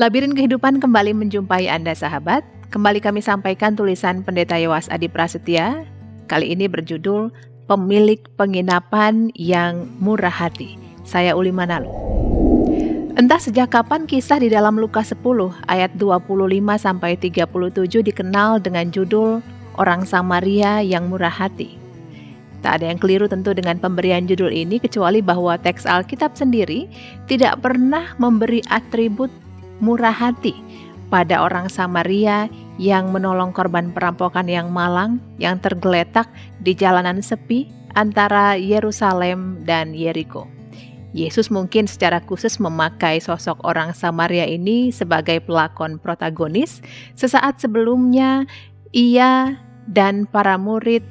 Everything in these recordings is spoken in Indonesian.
Labirin Kehidupan kembali menjumpai Anda sahabat. Kembali kami sampaikan tulisan Pendeta Yowas Adi Prasetya. Kali ini berjudul Pemilik Penginapan yang Murah Hati. Saya Uli Manalo. Entah sejak kapan kisah di dalam Lukas 10 ayat 25-37 dikenal dengan judul Orang Samaria yang Murah Hati. Tak ada yang keliru tentu dengan pemberian judul ini, kecuali bahwa teks Alkitab sendiri tidak pernah memberi atribut murah hati pada orang Samaria yang menolong korban perampokan yang malang yang tergeletak di jalanan sepi antara Yerusalem dan Yeriko. Yesus mungkin secara khusus memakai sosok orang Samaria ini sebagai pelakon protagonis. Sesaat sebelumnya ia dan para murid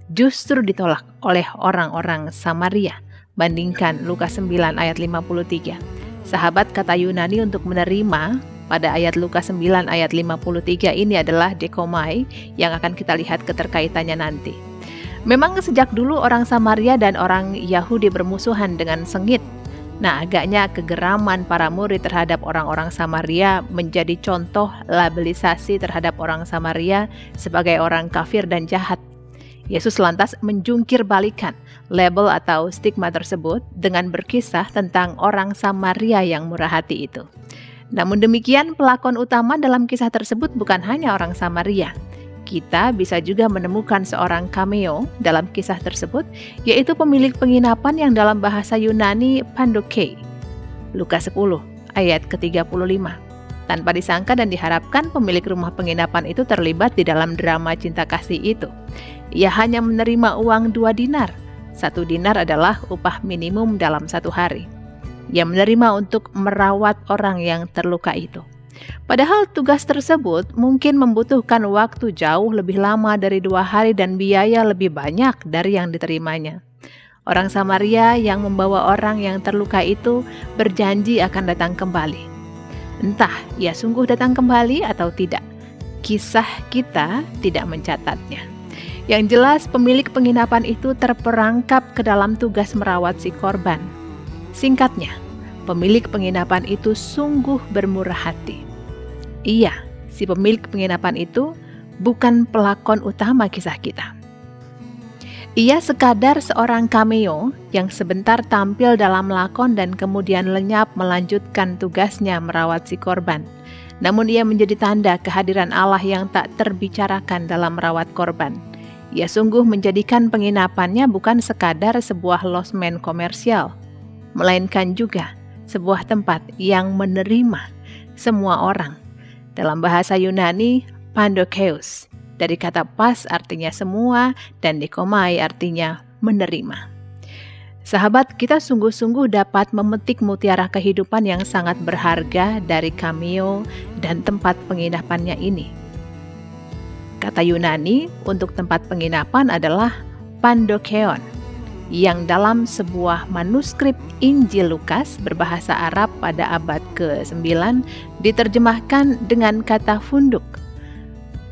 justru ditolak oleh orang-orang Samaria. Bandingkan Lukas 9 ayat 53. Sahabat, kata Yunani untuk menerima pada ayat Lukas 9 ayat 53 ini adalah dekomai, yang akan kita lihat keterkaitannya nanti. Memang sejak dulu orang Samaria dan orang Yahudi bermusuhan dengan sengit. Nah, agaknya kegeraman para murid terhadap orang-orang Samaria menjadi contoh labelisasi terhadap orang Samaria sebagai orang kafir dan jahat. Yesus lantas menjungkir balikan label atau stigma tersebut dengan berkisah tentang orang Samaria yang murah hati itu. Namun demikian, pelakon utama dalam kisah tersebut bukan hanya orang Samaria. Kita bisa juga menemukan seorang cameo dalam kisah tersebut, yaitu pemilik penginapan yang dalam bahasa Yunani Pandokei. Lukas 10 ayat ke-35. Tanpa disangka dan diharapkan, pemilik rumah penginapan itu terlibat di dalam drama cinta kasih itu. Ia hanya menerima uang 2 dinar. 1 dinar adalah upah minimum dalam 1 hari. Ia menerima untuk merawat orang yang terluka itu. Padahal tugas tersebut mungkin membutuhkan waktu jauh lebih lama dari 2 hari dan biaya lebih banyak dari yang diterimanya. Orang Samaria yang membawa orang yang terluka itu berjanji akan datang kembali. Entah ia sungguh datang kembali atau tidak, kisah kita tidak mencatatnya. Yang jelas, pemilik penginapan itu terperangkap ke dalam tugas merawat si korban. Singkatnya, pemilik penginapan itu sungguh bermurah hati. Iya, si pemilik penginapan itu bukan pelakon utama kisah kita. Ia sekadar seorang cameo yang sebentar tampil dalam lakon dan kemudian lenyap melanjutkan tugasnya merawat si korban. Namun ia menjadi tanda kehadiran Allah yang tak terbicarakan dalam merawat korban. Ia sungguh menjadikan penginapannya bukan sekadar sebuah losmen komersial, melainkan juga sebuah tempat yang menerima semua orang. Dalam bahasa Yunani, pandokeus. Dari kata pas artinya semua dan dekomai artinya menerima. Sahabat, kita sungguh-sungguh dapat memetik mutiara kehidupan yang sangat berharga dari cameo dan tempat penginapannya ini. Kata Yunani untuk tempat penginapan adalah pandokeon, yang dalam sebuah manuskrip Injil Lukas berbahasa Arab pada abad ke-9 diterjemahkan dengan kata funduk.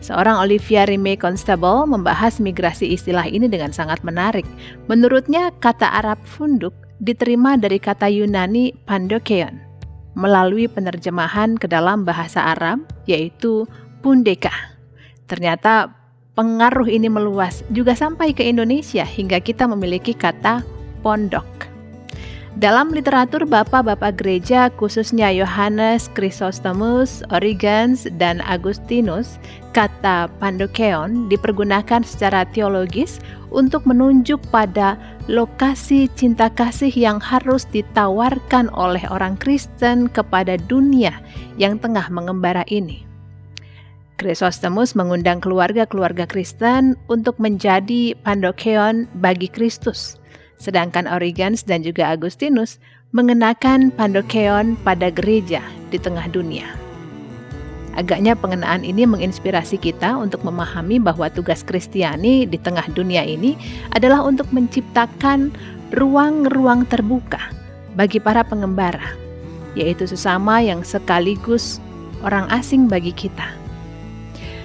Seorang Olivia Rime Constable membahas migrasi istilah ini dengan sangat menarik. Menurutnya, kata Arab funduk diterima dari kata Yunani pandokeon melalui penerjemahan ke dalam bahasa Arab, yaitu pundeka. Ternyata pengaruh ini meluas juga sampai ke Indonesia hingga kita memiliki kata pondok. Dalam literatur bapak-bapak gereja, khususnya Yohanes, Chrysostomus, Origenes, dan Agustinus, kata pandokeon dipergunakan secara teologis untuk menunjuk pada lokasi cinta kasih yang harus ditawarkan oleh orang Kristen kepada dunia yang tengah mengembara ini. Chrysostomus mengundang keluarga-keluarga Kristen untuk menjadi pandokeon bagi Kristus. Sedangkan Origenes dan juga Agustinus mengenakan pandokeon pada gereja di tengah dunia. Agaknya pengenaan ini menginspirasi kita untuk memahami bahwa tugas Kristiani di tengah dunia ini adalah untuk menciptakan ruang-ruang terbuka bagi para pengembara, yaitu sesama yang sekaligus orang asing bagi kita.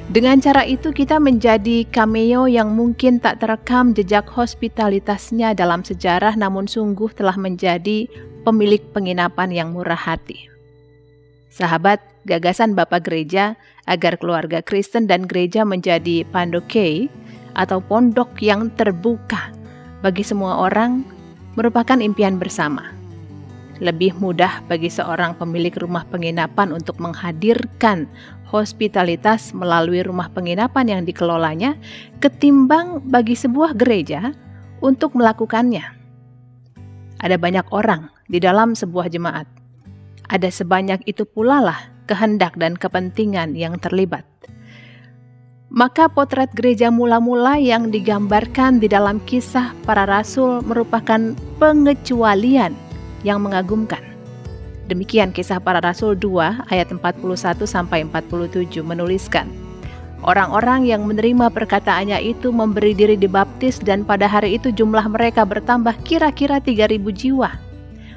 Dengan cara itu kita menjadi cameo yang mungkin tak terekam jejak hospitalitasnya dalam sejarah, namun sungguh telah menjadi pemilik penginapan yang murah hati. Sahabat, gagasan Bapak Gereja agar keluarga Kristen dan gereja menjadi pandokei atau pondok yang terbuka bagi semua orang merupakan impian bersama. Lebih mudah bagi seorang pemilik rumah penginapan untuk menghadirkan hospitalitas melalui rumah penginapan yang dikelolanya ketimbang bagi sebuah gereja untuk melakukannya. Ada banyak orang di dalam sebuah jemaat. Ada sebanyak itu pula lah kehendak dan kepentingan yang terlibat. Maka potret gereja mula-mula yang digambarkan di dalam Kisah Para Rasul merupakan pengecualian yang mengagumkan. Demikian Kisah Para Rasul 2 ayat 41-47 menuliskan, orang-orang yang menerima perkataannya itu memberi diri dibaptis dan pada hari itu jumlah mereka bertambah kira-kira 3.000 jiwa.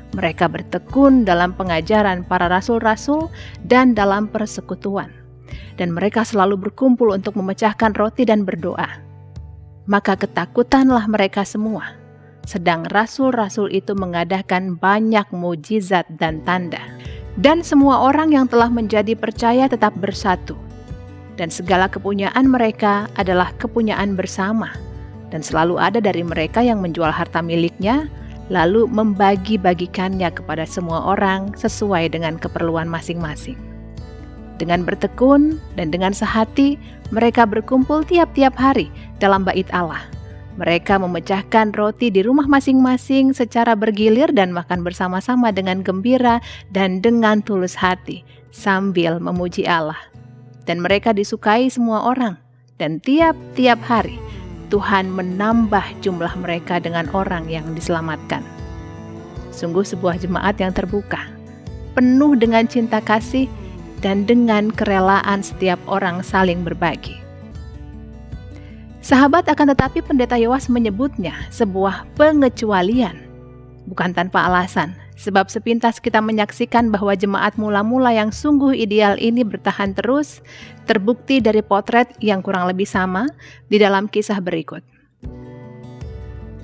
Mereka bertekun dalam pengajaran para rasul-rasul dan dalam persekutuan. Dan mereka selalu berkumpul untuk memecahkan roti dan berdoa. Maka ketakutanlah mereka semua. Sedang rasul-rasul itu mengadakan banyak mujizat dan tanda. Dan semua orang yang telah menjadi percaya tetap bersatu. Dan segala kepunyaan mereka adalah kepunyaan bersama. Dan selalu ada dari mereka yang menjual harta miliknya, lalu membagi-bagikannya kepada semua orang sesuai dengan keperluan masing-masing. Dengan bertekun dan dengan sehati, mereka berkumpul tiap-tiap hari dalam bait Allah. Mereka memecahkan roti di rumah masing-masing secara bergilir dan makan bersama-sama dengan gembira dan dengan tulus hati, sambil memuji Allah. Dan mereka disukai semua orang, dan tiap-tiap hari Tuhan menambah jumlah mereka dengan orang yang diselamatkan. Sungguh sebuah jemaat yang terbuka, penuh dengan cinta kasih, dan dengan kerelaan setiap orang saling berbagi. Sahabat, akan tetapi Pendeta Yowas menyebutnya sebuah pengecualian, bukan tanpa alasan, sebab sepintas kita menyaksikan bahwa jemaat mula-mula yang sungguh ideal ini bertahan terus, terbukti dari potret yang kurang lebih sama di dalam kisah berikut.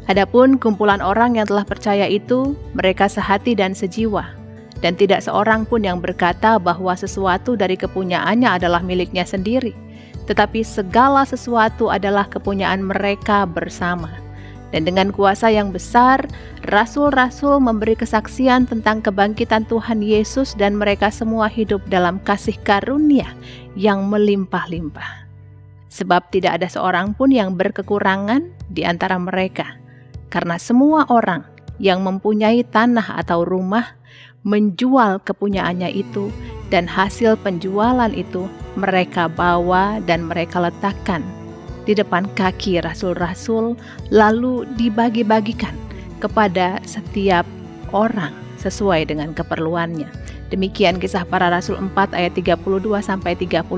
Adapun kumpulan orang yang telah percaya itu, mereka sehati dan sejiwa, dan tidak seorang pun yang berkata bahwa sesuatu dari kepunyaannya adalah miliknya sendiri, tetapi segala sesuatu adalah kepunyaan mereka bersama. Dan dengan kuasa yang besar, rasul-rasul memberi kesaksian tentang kebangkitan Tuhan Yesus dan mereka semua hidup dalam kasih karunia yang melimpah-limpah. Sebab tidak ada seorang pun yang berkekurangan di antara mereka, karena semua orang yang mempunyai tanah atau rumah menjual kepunyaannya itu, dan hasil penjualan itu mereka bawa dan mereka letakkan di depan kaki rasul-rasul, lalu dibagi-bagikan kepada setiap orang sesuai dengan keperluannya. Demikian Kisah Para Rasul 4 ayat 32-35.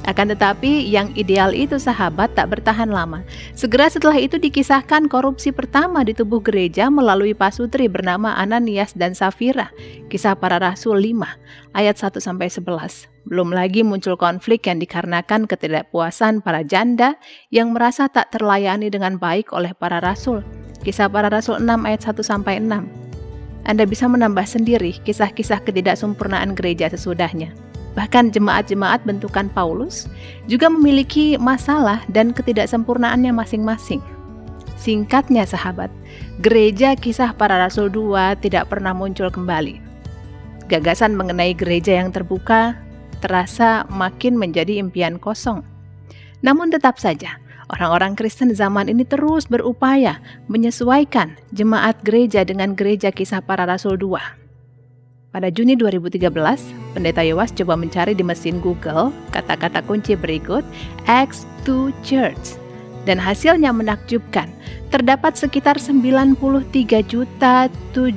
Akan tetapi yang ideal itu, sahabat, tak bertahan lama. Segera setelah itu dikisahkan korupsi pertama di tubuh gereja melalui pasutri bernama Ananias dan Safira. Kisah Para Rasul 5 ayat 1-11. Belum lagi muncul konflik yang dikarenakan ketidakpuasan para janda yang merasa tak terlayani dengan baik oleh para rasul. Kisah Para Rasul 6 ayat 1-6. Anda bisa menambah sendiri kisah-kisah ketidaksempurnaan gereja sesudahnya. Bahkan jemaat-jemaat bentukan Paulus juga memiliki masalah dan ketidaksempurnaannya masing-masing. Singkatnya, sahabat, gereja Kisah Para Rasul 2 tidak pernah muncul kembali. Gagasan mengenai gereja yang terbuka terasa makin menjadi impian kosong. Namun tetap saja, orang-orang Kristen zaman ini terus berupaya menyesuaikan jemaat gereja dengan gereja Kisah Para Rasul 2. Pada Juni 2013, Pendeta Yowas coba mencari di mesin Google kata-kata kunci berikut Acts 2 Church, dan hasilnya menakjubkan. Terdapat sekitar 93.700.000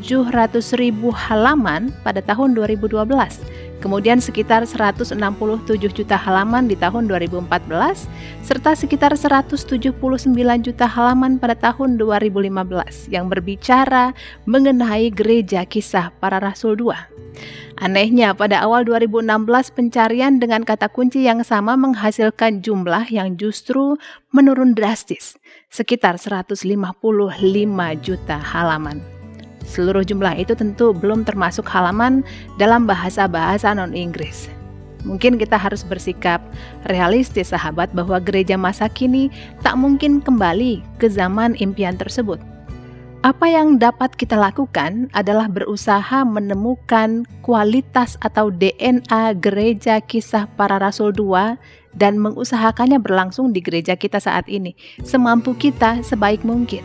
halaman pada tahun 2012, kemudian sekitar 167 juta halaman di tahun 2014, serta sekitar 179 juta halaman pada tahun 2015 yang berbicara mengenai gereja Kisah Para Rasul 2. Anehnya, pada awal 2016 pencarian dengan kata kunci yang sama menghasilkan jumlah yang justru menurun drastis, sekitar 155 juta halaman. Seluruh jumlah itu tentu belum termasuk halaman dalam bahasa-bahasa non-Inggris. Mungkin kita harus bersikap realistis sahabat bahwa gereja masa kini tak mungkin kembali ke zaman impian tersebut. Apa yang dapat kita lakukan adalah berusaha menemukan kualitas atau DNA gereja Kisah Para Rasul 2 dan mengusahakannya berlangsung di gereja kita saat ini, semampu kita sebaik mungkin.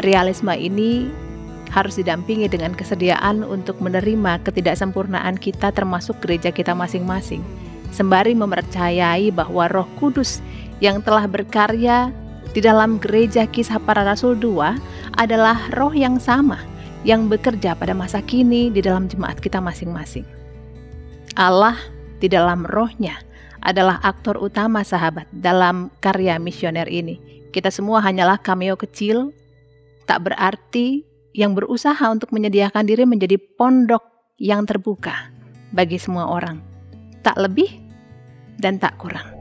Realisme ini harus didampingi dengan kesediaan untuk menerima ketidaksempurnaan kita termasuk gereja kita masing-masing, sembari mempercayai bahwa Roh Kudus yang telah berkarya di dalam gereja Kisah Para Rasul 2 adalah roh yang sama yang bekerja pada masa kini di dalam jemaat kita masing-masing. Allah di dalam rohnya adalah aktor utama sahabat dalam karya misioner ini. Kita semua hanyalah cameo kecil, tak berarti, yang berusaha untuk menyediakan diri menjadi pondok yang terbuka bagi semua orang, tak lebih dan tak kurang.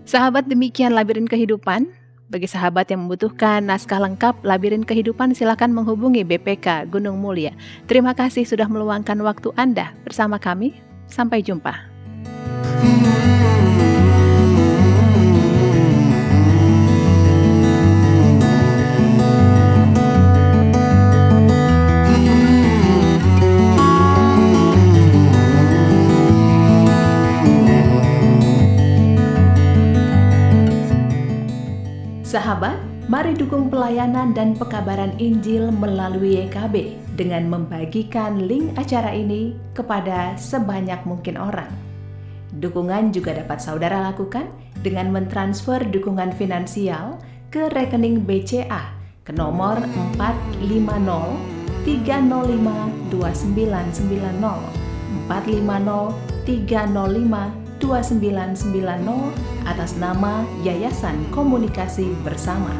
Sahabat, demikian Labirin Kehidupan. Bagi sahabat yang membutuhkan naskah lengkap Labirin Kehidupan, silakan menghubungi BPK Gunung Mulia. Terima kasih sudah meluangkan waktu Anda bersama kami. Sampai jumpa. Sahabat, mari dukung pelayanan dan pekabaran Injil melalui YKB dengan membagikan link acara ini kepada sebanyak mungkin orang. Dukungan juga dapat saudara lakukan dengan mentransfer dukungan finansial ke rekening BCA ke nomor 450-305-2990 450-305-2990 atas nama Yayasan Komunikasi Bersama.